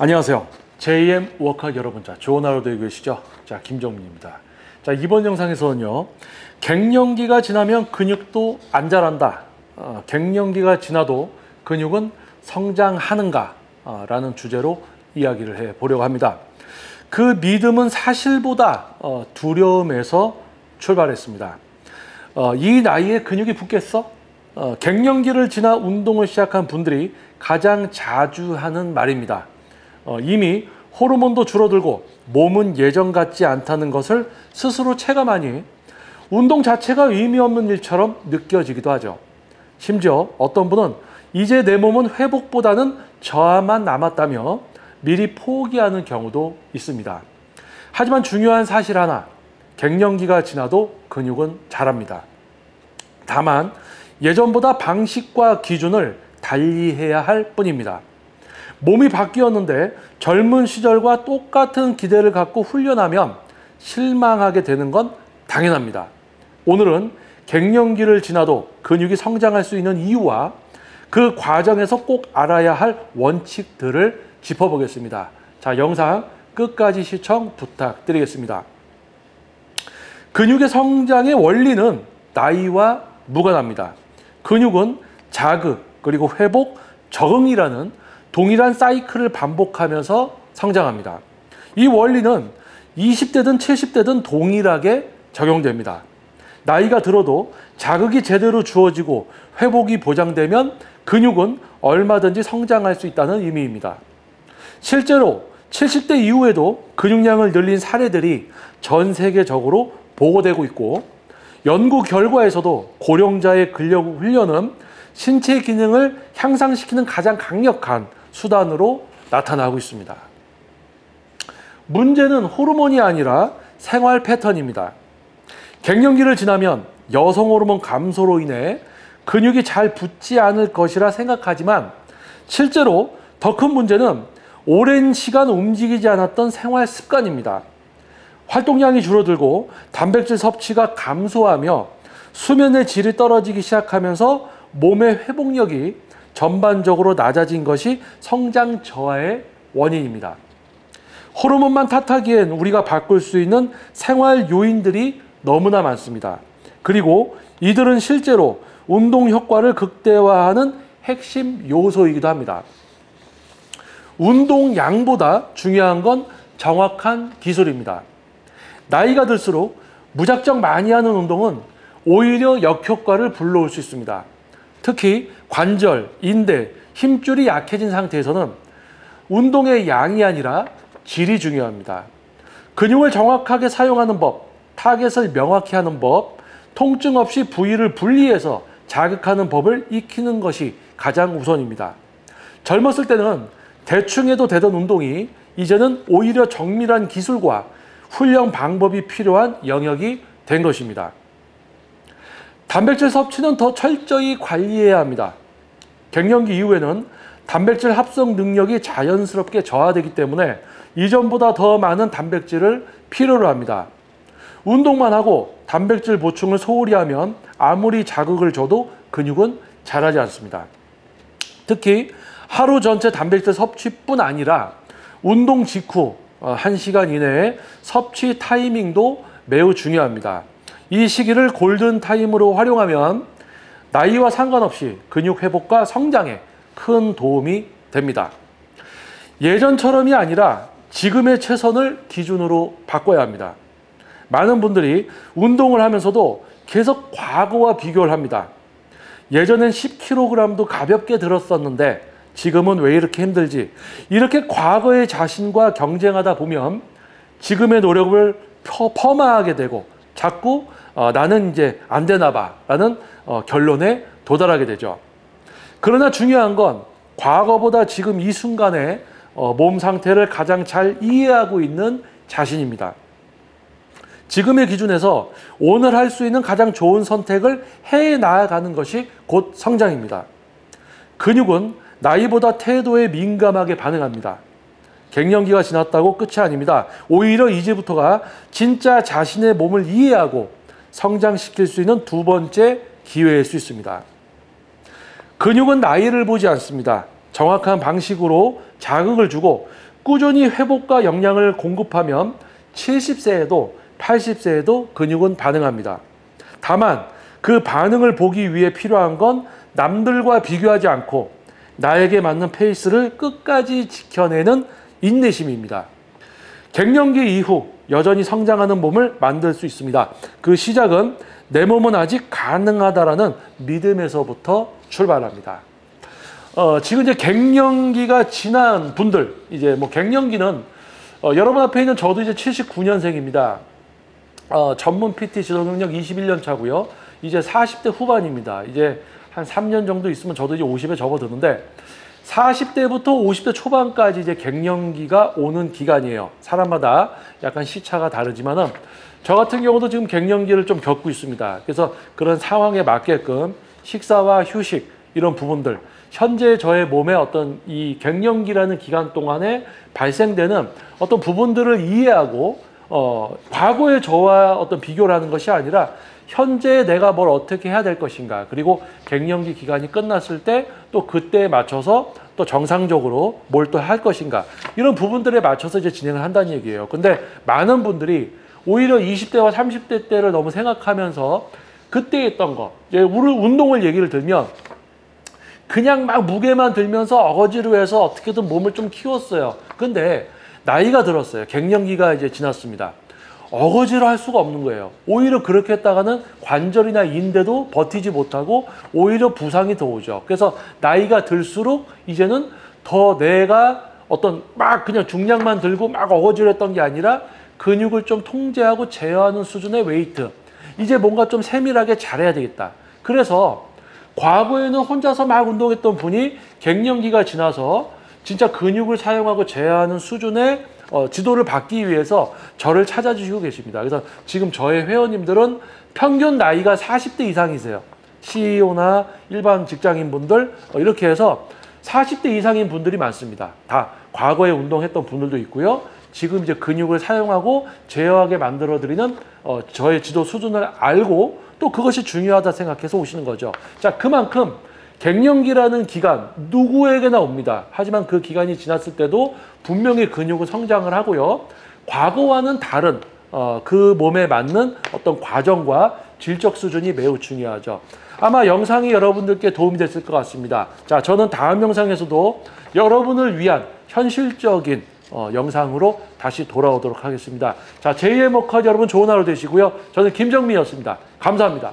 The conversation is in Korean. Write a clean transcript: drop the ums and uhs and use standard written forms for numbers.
안녕하세요. JM 워커 여러분, 좋은 하루 되고 계시죠? 김정민입니다. 이번 영상에서는요, 갱년기가 지나면 근육도 안 자란다. 갱년기가 지나도 근육은 성장하는가? 라는 주제로 이야기를 해보려고 합니다. 그 믿음은 사실보다 두려움에서 출발했습니다. 이 나이에 근육이 붙겠어? 갱년기를 지나 운동을 시작한 분들이 가장 자주 하는 말입니다. 이미 호르몬도 줄어들고 몸은 예전 같지 않다는 것을 스스로 체감하니 운동 자체가 의미 없는 일처럼 느껴지기도 하죠. 심지어 어떤 분은 이제 내 몸은 회복보다는 저하만 남았다며 미리 포기하는 경우도 있습니다. 하지만 중요한 사실 하나, 갱년기가 지나도 근육은 자랍니다. 다만 예전보다 방식과 기준을 달리해야 할 뿐입니다. 몸이 바뀌었는데 젊은 시절과 똑같은 기대를 갖고 훈련하면 실망하게 되는 건 당연합니다. 오늘은 갱년기를 지나도 근육이 성장할 수 있는 이유와 그 과정에서 꼭 알아야 할 원칙들을 짚어보겠습니다. 영상 끝까지 시청 부탁드리겠습니다. 근육의 성장의 원리는 나이와 무관합니다. 근육은 자극, 그리고 회복, 적응이라는 동일한 사이클을 반복하면서 성장합니다. 이 원리는 20대든 70대든 동일하게 적용됩니다. 나이가 들어도 자극이 제대로 주어지고 회복이 보장되면 근육은 얼마든지 성장할 수 있다는 의미입니다. 실제로 70대 이후에도 근육량을 늘린 사례들이 전 세계적으로 보고되고 있고, 연구 결과에서도 고령자의 근력 훈련은 신체 기능을 향상시키는 가장 강력한 수단으로 나타나고 있습니다. 문제는 호르몬이 아니라 생활 패턴입니다. 갱년기를 지나면 여성 호르몬 감소로 인해 근육이 잘 붙지 않을 것이라 생각하지만 실제로 더 큰 문제는 오랜 시간 움직이지 않았던 생활 습관입니다. 활동량이 줄어들고 단백질 섭취가 감소하며 수면의 질이 떨어지기 시작하면서 몸의 회복력이 전반적으로 낮아진 것이 성장 저하의 원인입니다. 호르몬만 탓하기엔 우리가 바꿀 수 있는 생활 요인들이 너무나 많습니다. 그리고 이들은 실제로 운동 효과를 극대화하는 핵심 요소이기도 합니다. 운동량보다 중요한 건 정확한 기술입니다. 나이가 들수록 무작정 많이 하는 운동은 오히려 역효과를 불러올 수 있습니다. 특히 관절, 인대, 힘줄이 약해진 상태에서는 운동의 양이 아니라 질이 중요합니다. 근육을 정확하게 사용하는 법, 타겟을 명확히 하는 법, 통증 없이 부위를 분리해서 자극하는 법을 익히는 것이 가장 우선입니다. 젊었을 때는 대충 해도 되던 운동이 이제는 오히려 정밀한 기술과 훈련 방법이 필요한 영역이 된 것입니다. 단백질 섭취는 더 철저히 관리해야 합니다. 갱년기 이후에는 단백질 합성 능력이 자연스럽게 저하되기 때문에 이전보다 더 많은 단백질을 필요로 합니다. 운동만 하고 단백질 보충을 소홀히 하면 아무리 자극을 줘도 근육은 자라지 않습니다. 특히 하루 전체 단백질 섭취뿐 아니라 운동 직후 1시간 이내에 섭취 타이밍도 매우 중요합니다. 이 시기를 골든타임으로 활용하면 나이와 상관없이 근육 회복과 성장에 큰 도움이 됩니다. 예전처럼이 아니라 지금의 최선을 기준으로 바꿔야 합니다. 많은 분들이 운동을 하면서도 계속 과거와 비교를 합니다. 예전엔 10kg도 가볍게 들었었는데 지금은 왜 이렇게 힘들지? 이렇게 과거의 자신과 경쟁하다 보면 지금의 노력을 퍼마하게 되고 자꾸 나는 이제 안 되나 봐 라는 결론에 도달하게 되죠. 그러나 중요한 건 과거보다 지금 이 순간에 몸 상태를 가장 잘 이해하고 있는 자신입니다. 지금의 기준에서 오늘 할 수 있는 가장 좋은 선택을 해 나아가는 것이 곧 성장입니다. 근육은 나이보다 태도에 민감하게 반응합니다. 갱년기가 지났다고 끝이 아닙니다. 오히려 이제부터가 진짜 자신의 몸을 이해하고 성장시킬 수 있는 두 번째 기회일 수 있습니다. 근육은 나이를 보지 않습니다. 정확한 방식으로 자극을 주고 꾸준히 회복과 영양을 공급하면 70세에도 80세에도 근육은 반응합니다. 다만 그 반응을 보기 위해 필요한 건 남들과 비교하지 않고 나에게 맞는 페이스를 끝까지 지켜내는 인내심입니다. 갱년기 이후 여전히 성장하는 몸을 만들 수 있습니다. 그 시작은 내 몸은 아직 가능하다라는 믿음에서부터 출발합니다. 지금 이제 갱년기가 지난 분들, 이제 뭐 갱년기는 여러분 앞에 있는 저도 이제 79년생입니다. 전문 PT 지도 경력 21년 차고요. 이제 40대 후반입니다. 이제 한 3년 정도 있으면 저도 이제 50에 접어드는데 40대부터 50대 초반까지 이제 갱년기가 오는 기간이에요. 사람마다 약간 시차가 다르지만은 저 같은 경우도 지금 갱년기를 좀 겪고 있습니다. 그래서 그런 상황에 맞게끔 식사와 휴식 이런 부분들, 현재 저의 몸에 어떤 이 갱년기라는 기간 동안에 발생되는 어떤 부분들을 이해하고 과거의 저와 어떤 비교를 하는 것이 아니라 현재 내가 뭘 어떻게 해야 될 것인가, 그리고 갱년기 기간이 끝났을 때 또 그때에 맞춰서 또 정상적으로 뭘 또 할 것인가, 이런 부분들에 맞춰서 이제 진행을 한다는 얘기예요. 근데 많은 분들이 오히려 20대와 30대 때를 너무 생각하면서 그때 했던 거, 이제 운동을 얘기를 들면 그냥 막 무게만 들면서 어거지로 해서 어떻게든 몸을 좀 키웠어요. 근데 나이가 들었어요. 갱년기가 이제 지났습니다. 어거지로 할 수가 없는 거예요. 오히려 그렇게 했다가는 관절이나 인대도 버티지 못하고 오히려 부상이 더 오죠. 그래서 나이가 들수록 이제는 더 내가 어떤 막 그냥 중량만 들고 막 어거지로 했던 게 아니라 근육을 좀 통제하고 제어하는 수준의 웨이트, 이제 뭔가 좀 세밀하게 잘해야 되겠다. 그래서 과거에는 혼자서 막 운동했던 분이 갱년기가 지나서 진짜 근육을 사용하고 제어하는 수준의 지도를 받기 위해서 저를 찾아주시고 계십니다. 그래서 지금 저의 회원님들은 평균 나이가 40대 이상이세요. CEO나 일반 직장인분들 이렇게 해서 40대 이상인 분들이 많습니다. 다 과거에 운동했던 분들도 있고요. 지금 이제 근육을 사용하고 제어하게 만들어드리는 저의 지도 수준을 알고 또 그것이 중요하다 생각해서 오시는 거죠. 자, 그만큼 갱년기라는 기간 누구에게나 옵니다. 하지만 그 기간이 지났을 때도 분명히 근육은 성장을 하고요. 과거와는 다른 그 몸에 맞는 어떤 과정과 질적 수준이 매우 중요하죠. 아마 영상이 여러분들께 도움이 됐을 것 같습니다. 자, 저는 다음 영상에서도 여러분을 위한 현실적인 영상으로 다시 돌아오도록 하겠습니다. 자, 제2의 먹커즈 여러분 좋은 하루 되시고요. 저는 김정민이었습니다. 감사합니다.